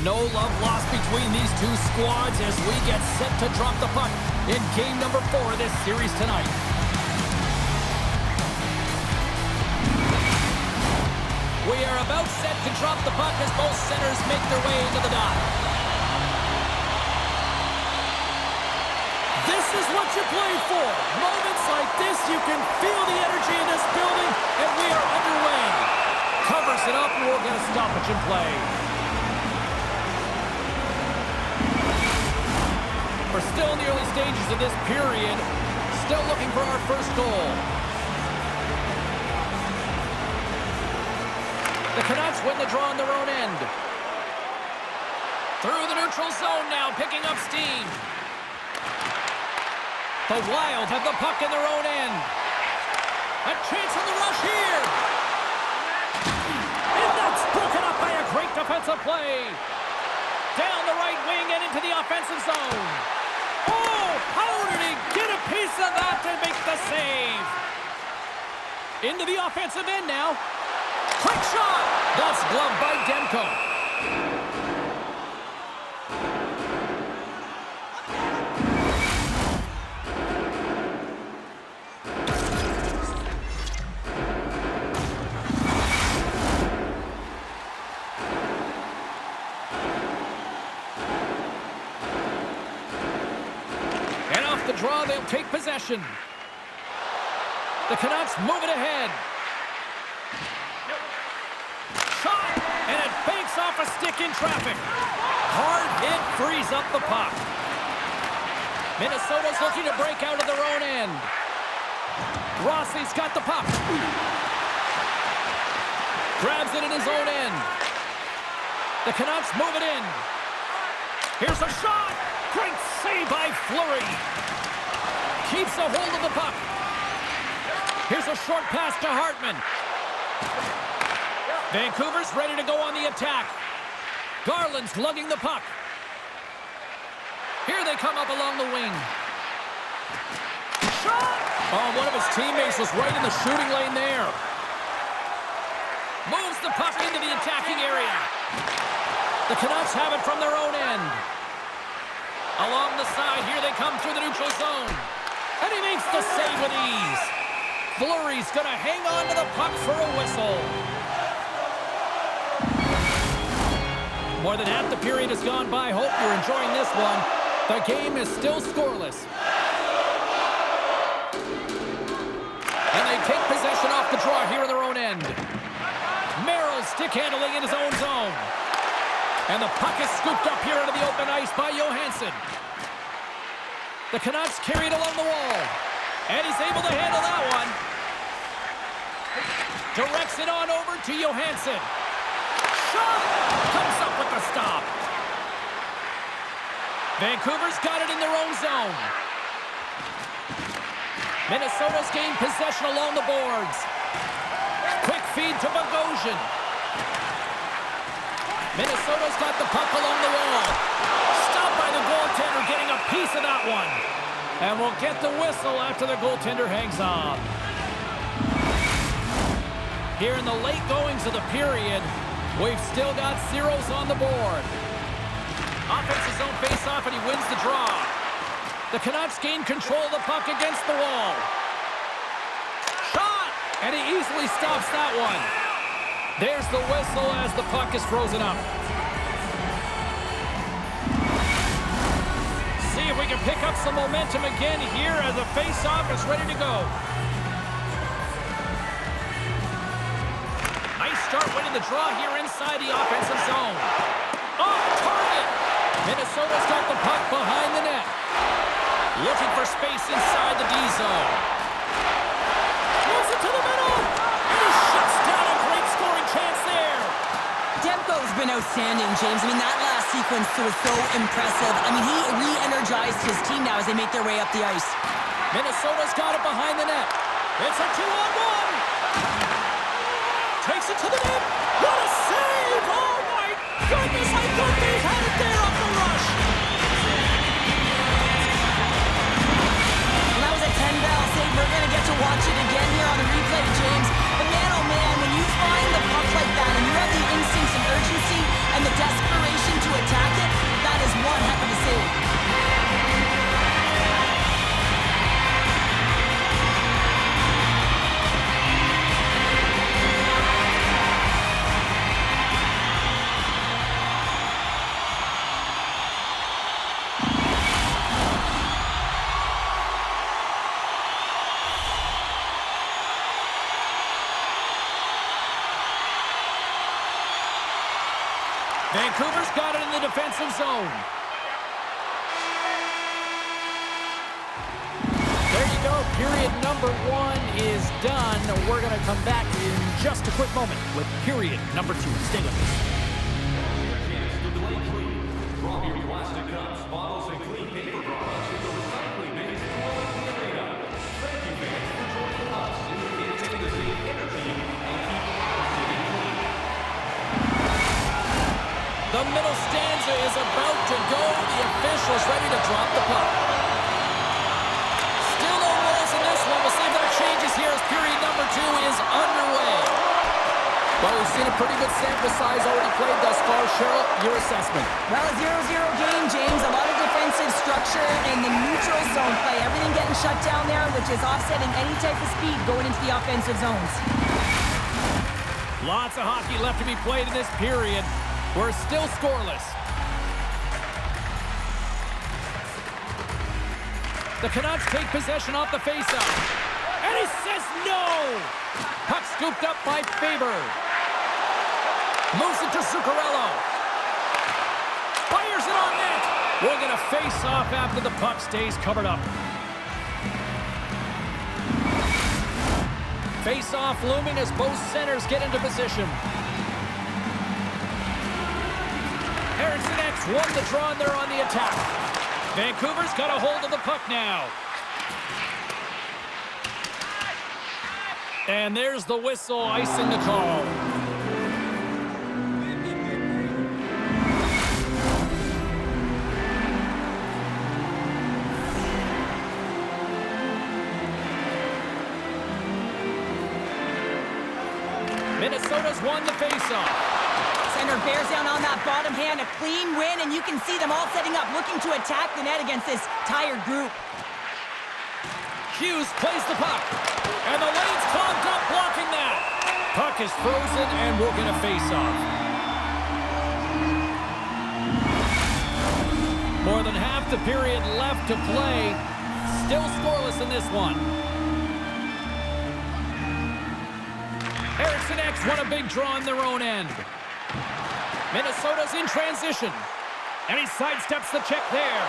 No love lost between these two squads as we get set to drop the puck in game number 4 of this series tonight. We are about set to drop the puck as both centers make their way into the dot. This is what you play for. Moments like this, you can feel the energy in this building, and we are underway. Covers it up, and we'll get a stoppage in play. We're still in the early stages of this period. Still looking for our first goal. The Canucks win the draw on their own end. Through the neutral zone now, picking up steam. The Wild have the puck in their own end. A chance on the rush here. And that's broken up by a great defensive play. Down the right wing and into the offensive zone. Oh, how did he get a piece of that to make the save? Into the offensive end now. Quick shot. That's gloved by Demko. And off the draw, they'll take possession. The Canucks move it ahead. And it banks off a stick in traffic. Hard hit frees up the puck. Minnesota's looking to break out of their own end. Rossi's got the puck. Grabs it in his own end. The Canucks move it in. Here's a shot. Great save by Fleury. Keeps a hold of the puck. Here's a short pass to Hartman. Vancouver's ready to go on the attack. Garland's lugging the puck. Here they come up along the wing. Shot! Oh, one of his teammates was right in the shooting lane there. Moves the puck into the attacking area. The Canucks have it from their own end. Along the side, here they come through the neutral zone. And he makes the save with ease. Fleury's going to hang on to the puck for a whistle. More than half the period has gone by. Hope you're enjoying this one. The game is still scoreless. And they take possession off the draw here in their own end. Merrill stick handling in his own zone. And the puck is scooped up here into the open ice by Johansson. The Canucks carry it along the wall. And he's able to handle that one. Directs it on over to Johansson. Shot! Comes up with the stop. Vancouver's got it in their own zone. Minnesota's gained possession along the boards. Quick feed to Bogosian. Minnesota's got the puck along the wall. Stopped by the goaltender, getting a piece of that one. And we'll get the whistle after the goaltender hangs on. Here in the late goings of the period, we've still got zeros on the board. Offensive zone face-off, and he wins the draw. The Canucks gain control of the puck against the wall. Shot! And he easily stops that one. There's the whistle as the puck is frozen up. See if we can pick up some momentum again here as the face-off is ready to go. Nice start winning the draw here inside the offensive zone. Off target! Minnesota's got the puck behind the net. Looking for space inside the D zone. Moves it to the middle! And he shuts down a great scoring chance there. Demko's been outstanding, James. I mean, that last sequence was so impressive. I mean, he re-energized his team now as they make their way up the ice. Minnesota's got it behind the net. It's a 2-on-1. Takes it to the net. What a save! Oh, my goodness! I thought they had it there off the rush. Well, that was a 10-bell save. We're going to get to watch it again here on the replay, James. But man, oh man, when you find the puck like that and you have the instincts and urgency and the desperation to Vancouver's got it in the defensive zone. There you go. Period number 1 is done. We're going to come back in just a quick moment with period number 2. Stay with us. Drop your plastic cups, bottles, and clean paper products in the recycling bins in the arena. Thank you, fans, for joining us in the campaign to save energy and keep our city clean. The middle stanza is about to go. The officials ready to drop the puck. Still no rules in this one. We'll see if that changes here as period number 2 is underway. Well, we've seen a pretty good sample size already played thus far. Cheryl, your assessment. Well, a 0-0 game, James. A lot of defensive structure in the neutral zone play. Everything getting shut down there, which is offsetting any type of speed going into the offensive zones. Lots of hockey left to be played in this period. We're still scoreless. The Canucks take possession off the faceoff. And he says no! Puck scooped up by Faber. Moves it to Zuccarello. Fires it on net. We're going to face off after the puck stays covered up. Face off looming as both centers get into position. Harrison X won the draw and they're on the attack. Vancouver's got a hold of the puck now. And there's the whistle, icing the call. Minnesota's won the faceoff. Center bears down on that bottom hand, a clean win, and you can see them all setting up, looking to attack the net against this tired group. Hughes plays the puck, and the lane's clogged up, blocking that. Puck is frozen, and we're going to face off. More than half the period left to play. Still scoreless in this one. Eriksson X won a big draw on their own end. Minnesota's in transition. And he sidesteps the check there.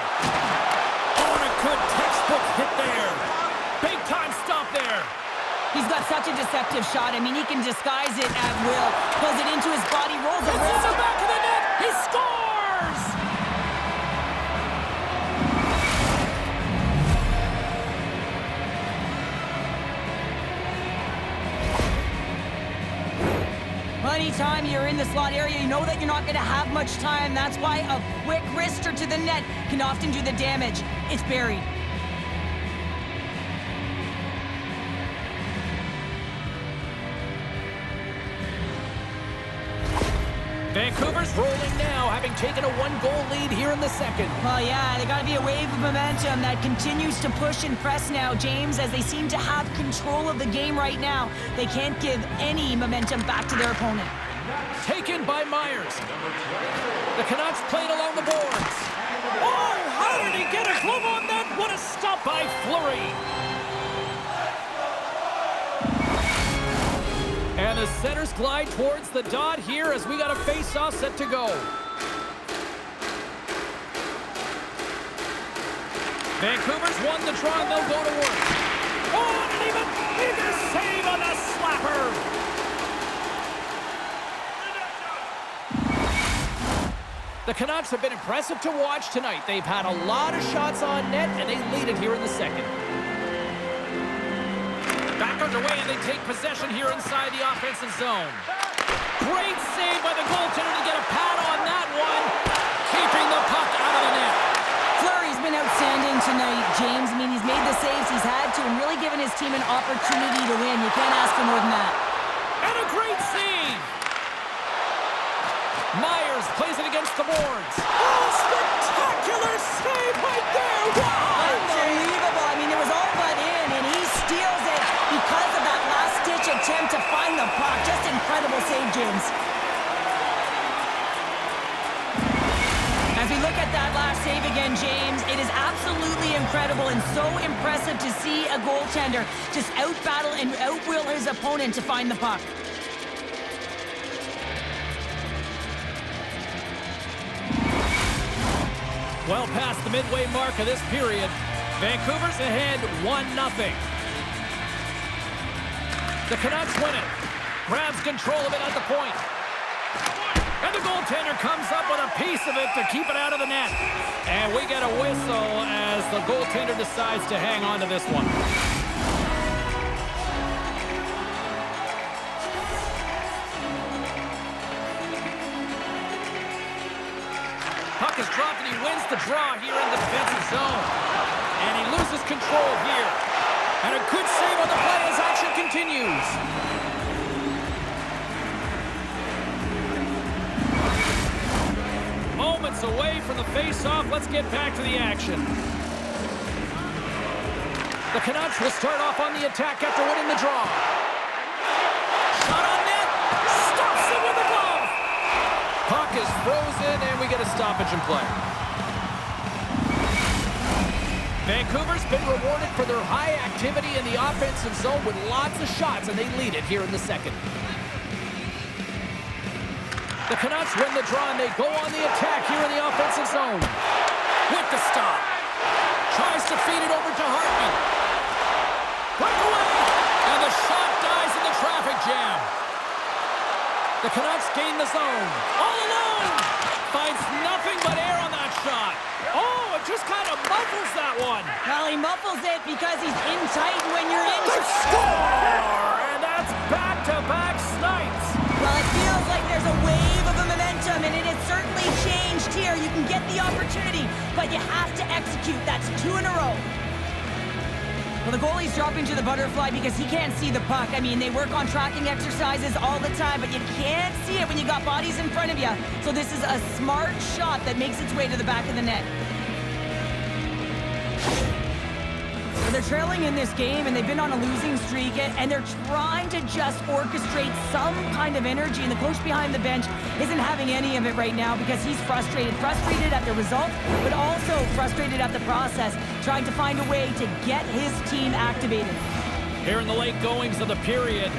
Oh, and a good textbook hit there. Big time stop there. He's got such a deceptive shot. I mean, he can disguise it at will. Pulls it into his body, rolls it. It's in the back of the net. He scores! Anytime you're in the slot area, you know that you're not going to have much time. That's why a quick wrister to the net can often do the damage. It's buried. Vancouver's rolling now, having taken a 1-goal lead here in the second. Well, yeah, they got to be a wave of momentum that continues to push and press now, James, as they seem to have control of the game right now. They can't give any momentum back to their opponent. Taken by Myers. The Canucks played along the boards. Oh, how did he get a glove on that? What a stop by Fleury. And the centers glide towards the dot here as we got a face-off set to go. Vancouver's won the draw and they'll go to work. Oh, and an even bigger save on the slapper. The Canucks have been impressive to watch tonight. They've had a lot of shots on net and they lead it here in the second. Back underway, and they take possession here inside the offensive zone. Great save by the goaltender to get a pad on that one, keeping the puck out of the net. Fleury's been outstanding tonight, James. I mean, he's made the saves he's had to and really given his team an opportunity to win. You can't ask for more than that. And a great save. Myers plays it against the boards. Oh, spectacular save right there. Wow! Unbelievable. I mean, it was all but in, and he steals it because of that last-ditch attempt to find the puck. Just incredible save, James. As we look at that last save again, James, it is absolutely incredible and so impressive to see a goaltender just out-battle and out-will his opponent to find the puck. Well past the midway mark of this period, Vancouver's ahead 1-0. The Canucks win it. Grabs control of it at the point. And the goaltender comes up with a piece of it to keep it out of the net. And we get a whistle as the goaltender decides to hang on to this one. Puck is dropped and he wins the draw here in the defensive zone. And he loses control here. And a good save on the play as action continues. Moments away from the face-off. Let's get back to the action. The Canucks will start off on the attack after winning the draw. Shot on net. Stops it with a glove. Puck is frozen, and we get a stoppage in play. Vancouver's been rewarded for their high activity in the offensive zone with lots of shots, and they lead it here in the second. The Canucks win the draw, and they go on the attack here in the offensive zone. With the stop. Tries to feed it over to Hartman. Breakaway! And the shot dies in the traffic jam. The Canucks gain the zone. All alone! Finds nothing but air on that shot. Oh, it just kind of muffles that one. Well, he muffles it because he's in tight, and when you're in... They score! And that's back-to-back snipes. Well, it feels like there's a wave of a momentum, and it has certainly changed here. You can get the opportunity, but you have to execute. That's 2 in a row. Well, the goalie's dropping to the butterfly because he can't see the puck. I mean, they work on tracking exercises all the time, but you can't see it when you got bodies in front of you. So this is a smart shot that makes its way to the back of the net. They're trailing in this game, and they've been on a losing streak, and they're trying to just orchestrate some kind of energy, and the coach behind the bench isn't having any of it right now because he's frustrated at the result, but also frustrated at the process, trying to find a way to get his team activated. Here in the late goings of the period,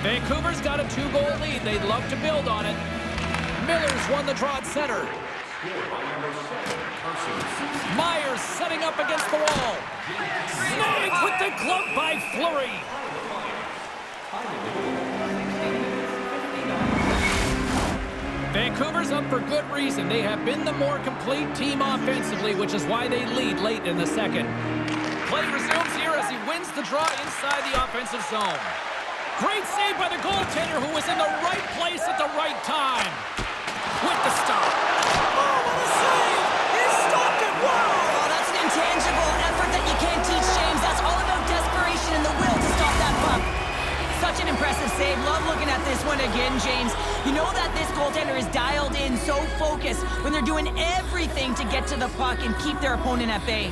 Vancouver's got a 2-goal lead. They'd love to build on it. Miller's won the draw at center. Myers setting up against the wall. Snagged with the glove by Fleury. Vancouver's up for good reason. They have been the more complete team offensively, which is why they lead late in the second. Play resumes here as he wins the draw inside the offensive zone. Great save by the goaltender, who was in the right place at the right time. With the stop. Oh, what a save! He stopped it! Wow! Oh, that's an intangible effort that you can't teach, James. That's all about desperation and the will to stop that puck. Such an impressive save. Love looking at this one again, James. You know that this goaltender is dialed in, so focused when they're doing everything to get to the puck and keep their opponent at bay.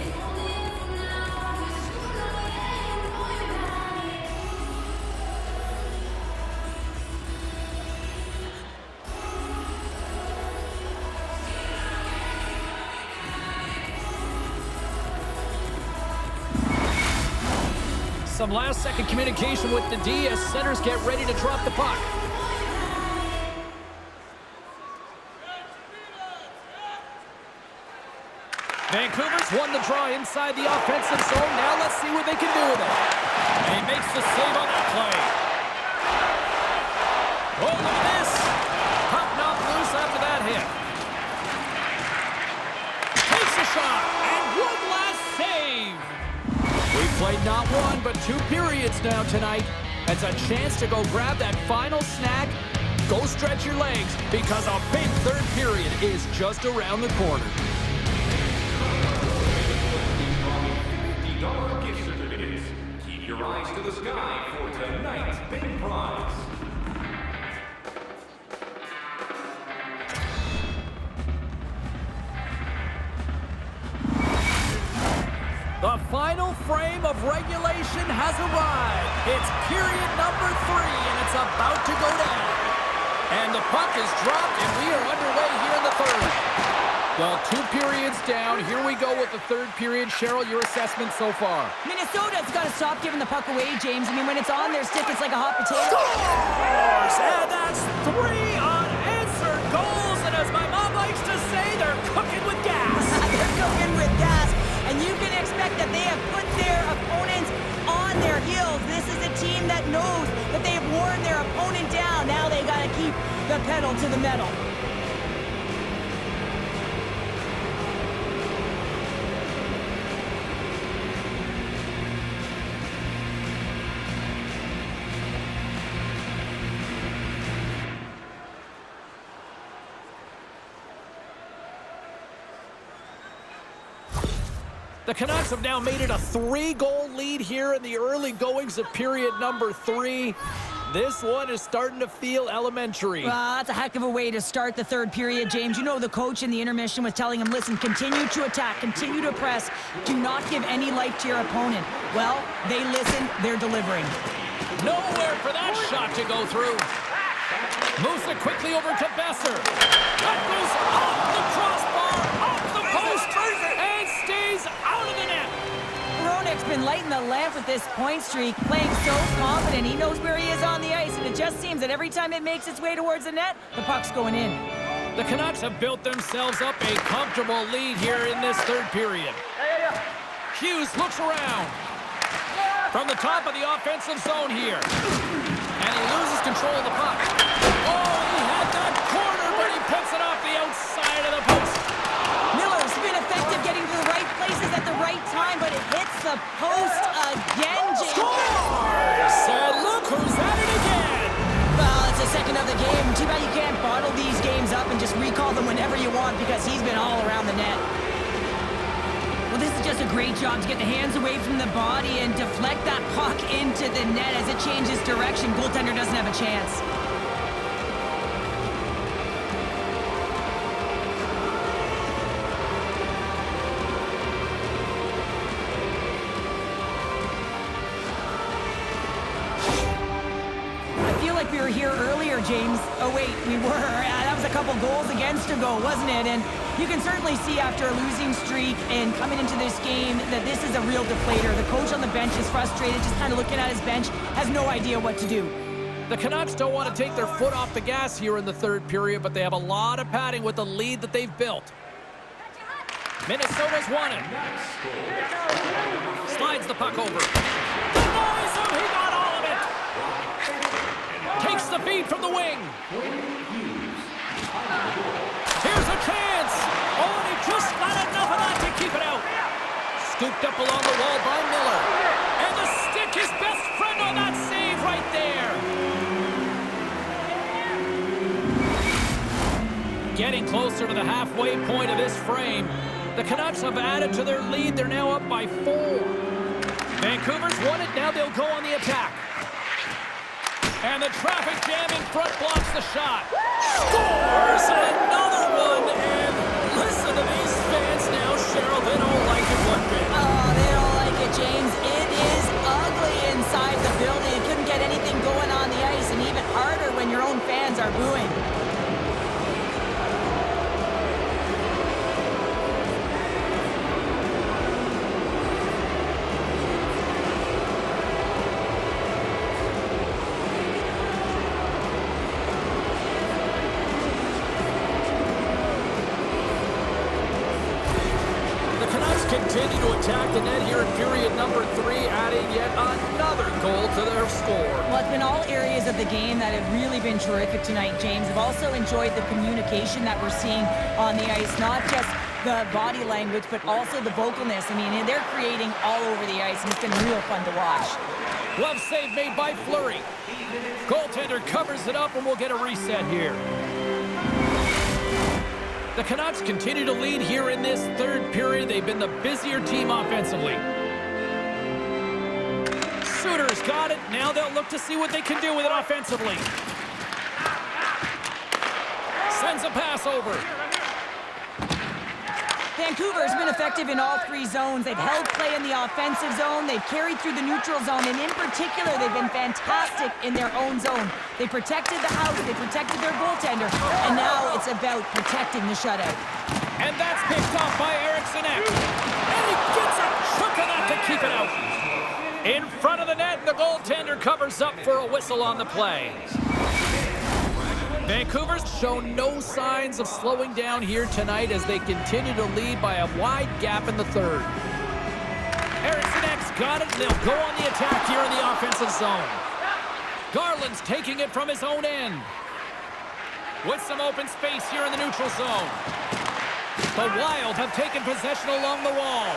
Some last-second communication with the D as centers get ready to drop the puck. Vancouver's won the draw inside the offensive zone. Now let's see what they can do with it. And he makes the save on that play. Oh, look at this. Puck knocked loose after that hit. Takes a shot. And one last save. We've played not one, but 2 periods now tonight. It's a chance to go grab that final snack. Go stretch your legs because a big third period is just around the corner. $50 gift certificates. Keep your eyes to the sky for tonight's big prize. The final frame of regulation has arrived. It's period number 3, and it's about to go down. And the puck is dropped, and we are underway here in the third. Well, 2 periods down. Here we go with the third period. Cheryl, your assessment so far? Minnesota's got to stop giving the puck away, James. I mean, when it's on their stick, it's like a hot potato. Scores! And that's 3 unanswered goals. And as my mom likes to say, they're cooking with gas. They're fact that they have put their opponents on their heels. This is a team that knows that they've worn their opponent down. Now they got to keep the pedal to the metal. The Canucks have now made it a 3-goal lead here in the early goings of period number 3. This one is starting to feel elementary. That's a heck of a way to start the third period, James. You know the coach in the intermission was telling him, listen, continue to attack, continue to press, do not give any life to your opponent. Well, they listened, they're delivering. Nowhere for that shot to go through. Moves it quickly over to Besser. That goes off the crossbar, off the post, and stays out of the net. Hronek's been lighting the lamp with this point streak, playing so confident. He knows where he is on the ice, and it just seems that every time it makes its way towards the net, the puck's going in. The Canucks have built themselves up a comfortable lead here in this third period. Hughes looks around. From the top of the offensive zone here. And he loses control of the puck. Oh, he had that corner, but he puts it off the outside of the post. Miller's been effective getting to the right places at the right time, but it hits the post again, James. Scores! And look who's at it again. Well, it's the second of the game. Too bad you can't bottle these games up and just recall them whenever you want, because he's been all around the net. Well, this is just a great job to get the hands away from the body and deflect that puck into the net. As it changes direction, goaltender doesn't have a chance. I feel like we were here earlier, James. Oh, wait, we were. That was a couple goals against ago, wasn't it? And you can certainly see after a losing streak and coming into this game that this is a real deflator. The coach on the bench is frustrated, just kind of looking at his bench, has no idea what to do. The Canucks don't want to take their foot off the gas here in the third period, but they have a lot of padding with the lead that they've built. Minnesota's won it. Slides the puck over. Denies him, he got all of it. Takes the feed from the wing. Here's a chance. Oh, and he just got enough of that to keep it out. Scooped up along the wall by Miller. And the stick, his best friend on that save right there. Getting closer to the halfway point of this frame. The Canucks have added to their lead. They're now up by 4. Vancouver's won it. Now they'll go on the attack. And the traffic jamming front blocks the shot. Scores another one. And listen to these fans now, Cheryl. They don't like it one bit. Oh, they don't like it, James. It is ugly inside the building. You couldn't get anything going on the ice, and even harder when your own fans are booing. Continue to attack the net here in period number 3, adding yet another goal to their score. Well, it's been all areas of the game that have really been terrific tonight, James. I've also enjoyed the communication that we're seeing on the ice, not just the body language, but also the vocalness. I mean, they're creating all over the ice, and it's been real fun to watch. Glove save made by Fleury. Goaltender covers it up, and we'll get a reset here. The Canucks continue to lead here in this third period. They've been the busier team offensively. Suter's got it. Now they'll look to see what they can do with it offensively. Sends a pass over. Vancouver's been effective in all 3 zones. They've held play in the offensive zone. They've carried through the neutral zone. And in particular, they've been fantastic in their own zone. They protected the house. They protected their goaltender. And now it's about protecting the shutout. And that's picked off by Eriksson. And he gets a chunk of that to keep it out. In front of the net, the goaltender covers up for a whistle on the play. Vancouver's shown no signs of slowing down here tonight as they continue to lead by a wide gap in the third. Ericsson's got it, and they'll go on the attack here in the offensive zone. Garland's taking it from his own end. With some open space here in the neutral zone. The Wild have taken possession along the wall.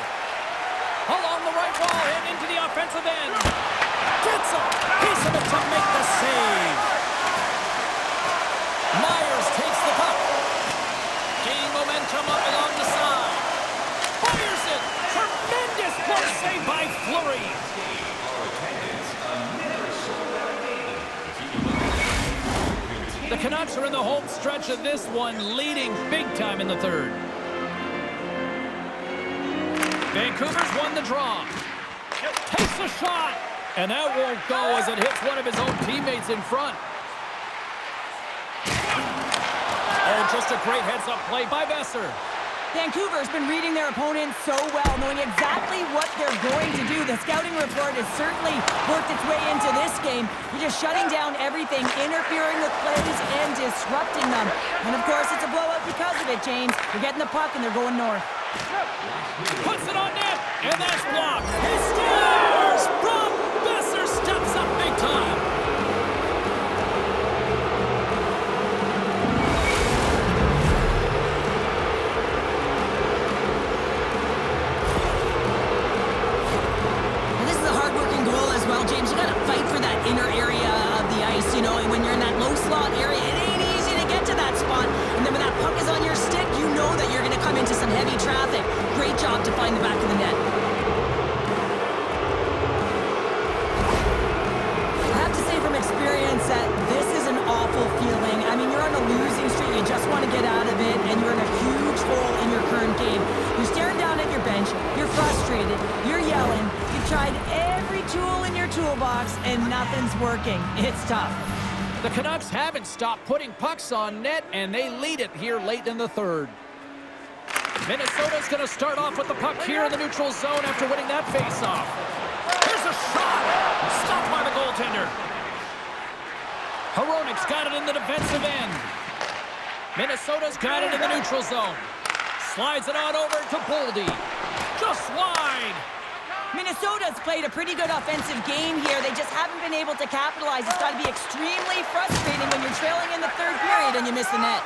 Along the right wall and into the offensive end. Gets a piece of it to make the save. Myers takes the puck. Gaining momentum up along the side. Fires it. Tremendous close save by Fleury. The Canucks are in the home stretch of this one, leading big time in the third. Vancouver's won the draw. Takes a shot. And that won't go as it hits one of his own teammates in front. Oh, just a great heads-up play by Besser. Vancouver's been reading their opponents so well, knowing exactly what they're going to do. The scouting report has certainly worked its way into this game. You're just shutting down everything, interfering with plays, and disrupting them. And, of course, it's a blowout because of it, James. They're getting the puck, and they're going north. Puts it on net, and that's blocked. He scores! Brock Besser steps up big time. And this is a hard-working goal as well, James. You got to fight for that inner area of the ice. You know, when you're in that low slot area, it ain't easy to get to that spot. And then when that puck is on your stick, you know that you're going to come into some heavy traffic. Great job to find the back of the net. I have to say from experience that this is an awful feeling. I mean, you're on a losing streak. You just want to get out of it, and you're in a huge hole in your current game. You're staring down at your bench. You're frustrated. You're yelling. You've tried every tool in your toolbox, and nothing's working. It's tough. The Canucks haven't stopped putting pucks on net, and they lead it here late in the third. Minnesota's going to start off with the puck here in the neutral zone after winning that faceoff. Here's a shot! Stopped by the goaltender. Hronik's got it in the defensive end. Minnesota's got it in the neutral zone. Slides it on over to Boldy. Just wide. Minnesota's played a pretty good offensive game here. They just haven't been able to capitalize. It's got to be extremely frustrating when you're trailing in the third period and you miss the net.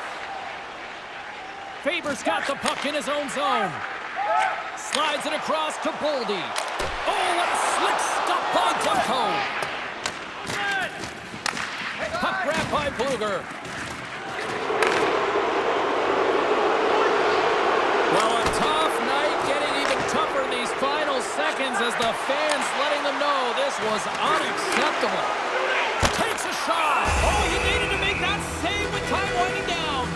Faber's got the puck in his own zone. Slides it across to Boldy. Oh, what a slick stop by Demko. Puck grab by Bluger. Well, a tough night, getting even tougher in these final seconds as the fans letting them know this was unacceptable. Takes a shot. Oh, he needed to make that save with time winding down.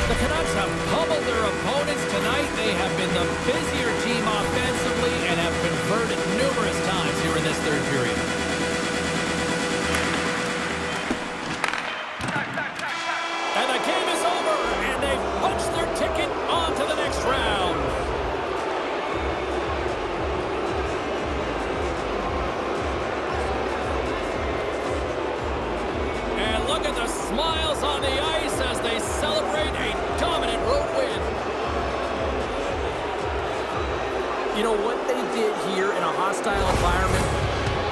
The Canucks have pummeled their opponents tonight. They have been the busier team offensively and have converted numerous times here in this third period. And the game is over, and they've punched their ticket on to the next round. And look at the smiles on the ice as they celebrate a dominant road win. You know what they did here in a hostile environment?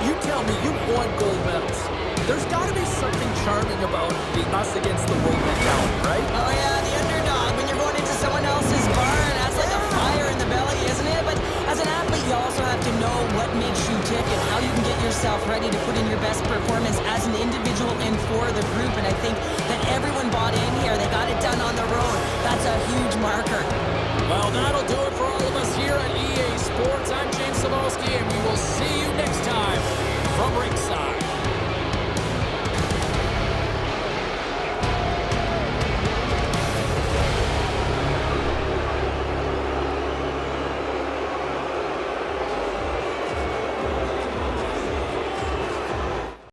You tell me, you won gold medals. There's got to be something charming about the us against the world mentality, right? Oh, yeah, the underdog. When you're going into someone else's barn, that's like a fire in the belly, isn't it? But as an athlete, you also have to know what makes you tick and how you can get yourself ready to put in your best performance as an individual and for the group. And I think that everyone bought in here. They got it done on the road. That's a huge marker. Well, that'll do it